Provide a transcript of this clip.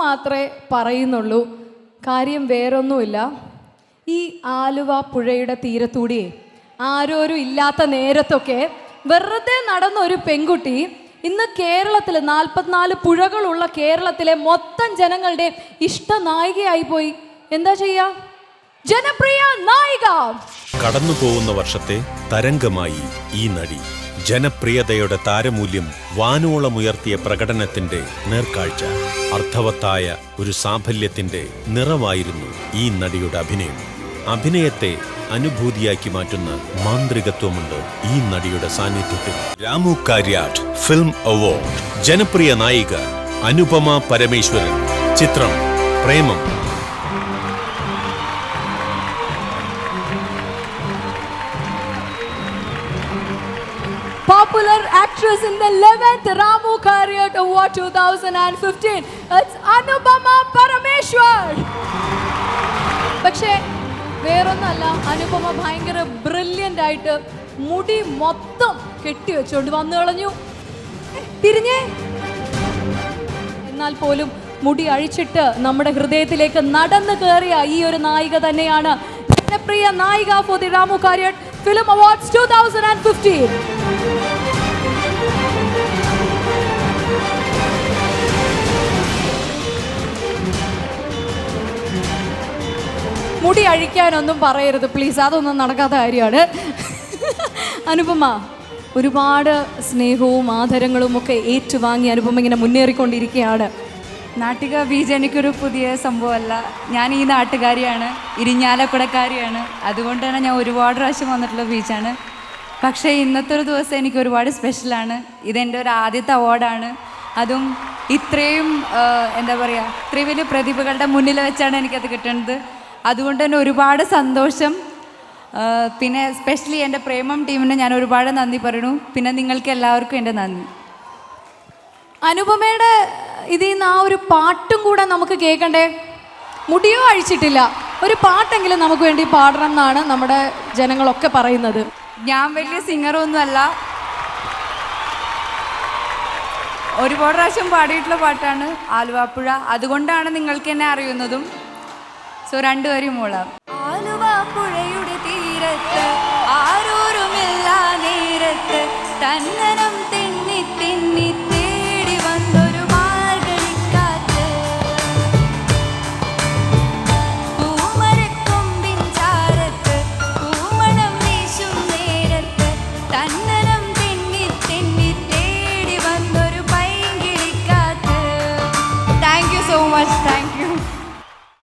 മാത്രമേ പറയുന്നുള്ളൂ. കാര്യം വേറൊന്നുമില്ല. ഈ ആലുവ പുഴയുടെ തീരത്തൂടിയേ ആരോരും ഇല്ലാത്ത നേരത്തൊക്കെ വെറുതെ നടന്ന ഒരു പെൺകുട്ടി ഇന്ന് കേരളത്തിൽ 44 പുഴകളുള്ള കേരളത്തിലെ മൊത്തം ജനങ്ങളുടെ ഇഷ്ട നായികയായി പോയി. എന്താ ചെയ്യാ? ജനപ്രിയ നായിക. കടന്നു പോകുന്ന വർഷത്തെ തരംഗമായി ഈ നടി. ജനപ്രിയതയുടെ താരമൂല്യം വാനോളമുയർത്തിയ പ്രകടനത്തിന്റെ നേർക്കാഴ്ച. അർത്ഥവത്തായ ഒരു സാഫല്യത്തിന്റെ നിറവായിരുന്നു ഈ നടിയുടെ അഭിനയം. അഭിനയത്തെ അനുഭൂതിയാക്കി മാറ്റുന്ന മാന്ത്രികത്വമുണ്ട് ഈ നടിയുടെ സാന്നിധ്യത്തിൽ. Ramu Kariat film award. ജനപ്രിയ നായിക അനുപമ പരമേശ്വരൻ. ചിത്രം പ്രേമം. Popular actress in the 11th Ramu Karyat Award 2015. It's Anupama Parameshwar. പക്ഷേ വേറൊന്നല്ല, അനുപമ ഭയങ്കര ബ്രില്യൻ്റ് ആയിട്ട് മുടി മൊത്തം കെട്ടിവെച്ചുകൊണ്ട് വന്നു കളഞ്ഞു. തിരിഞ്ഞേ. എന്നാൽ പോലും മുടി അഴിച്ചിട്ട് നമ്മുടെ ഹൃദയത്തിലേക്ക് നടന്നു കയറിയ ഈ ഒരു നായിക തന്നെയാണ് ജനപ്രിയ നായിക for the Ramu Kariat film awards 2015. മുടി അഴിക്കാനൊന്നും പറയരുത് പ്ലീസ്, അതൊന്നും നടക്കാത്ത കാര്യമാണ്. അനുപമ ഒരുപാട് സ്നേഹവും ആദരങ്ങളും ഒക്കെ ഏറ്റുവാങ്ങി അനുപമ ഇങ്ങനെ മുന്നേറിക്കൊണ്ടിരിക്കുകയാണ്. നാട്ടിക ബീജ് എനിക്കൊരു പുതിയ സംഭവമല്ല. ഞാൻ ഈ നാട്ടുകാരിയാണ്, ഇരിഞ്ഞാലക്കുടക്കാരിയാണ്. അതുകൊണ്ടാണ് ഞാൻ ഒരുപാട് പ്രാവശ്യം വന്നിട്ടുള്ള ബീച്ചാണ്. പക്ഷേ ഇന്നത്തെ ഒരു ദിവസം എനിക്ക് ഒരുപാട് സ്പെഷ്യലാണ്. ഇതെൻ്റെ ഒരു ആദ്യത്തെ അവാർഡാണ്. അതും ഇത്രയും എന്താ പറയുക, ഇത്രയും വലിയ പ്രതിഭകളുടെ മുന്നിൽ വെച്ചാണ് എനിക്കത് കിട്ടുന്നത്. അതുകൊണ്ട് തന്നെ ഒരുപാട് സന്തോഷം. പിന്നെ സ്പെഷ്യലി എൻ്റെ പ്രേമം ടീമിന് ഞാൻ ഒരുപാട് നന്ദി പറയുന്നു. പിന്നെ നിങ്ങൾക്ക് എല്ലാവർക്കും എൻ്റെ നന്ദി. അനുപമയുടെ ഇതിൽ നിന്ന് ആ ഒരു പാട്ടും കൂടെ നമുക്ക് കേൾക്കണ്ടേ? മുടിയോ അഴിച്ചിട്ടില്ല, ഒരു പാട്ടെങ്കിലും നമുക്ക് വേണ്ടി പാടണം എന്നാണ് നമ്മുടെ ജനങ്ങളൊക്കെ പറയുന്നത്. ഞാൻ വലിയ സിംഗറൊന്നുമല്ല, ഒരുപാട് പ്രാവശ്യം പാടിയിട്ടുള്ള പാട്ടാണ് ആലുവാപ്പുഴ. അതുകൊണ്ടാണ് നിങ്ങൾക്ക് എന്നെ അറിയുന്നതും. സോ രണ്ടുപേരും മൂളാം. ആലുവ പുഴയുടെ തീരത്ത് ആരോരുമില്ല നേരത്ത് തന്നനം തെന്നി തെന്നി തേടി വന്നൊരു മാർഗഴിക്കാറ്റ് പൂമരക്കൊമ്പിൻ ചാരത്ത് പൂമണം വീശും നേരത്ത് തന്നനം തെന്നി തെന്നി തേടി വന്നൊരു പൈങ്കിളിക്കാറ്റ്. Thank you so much.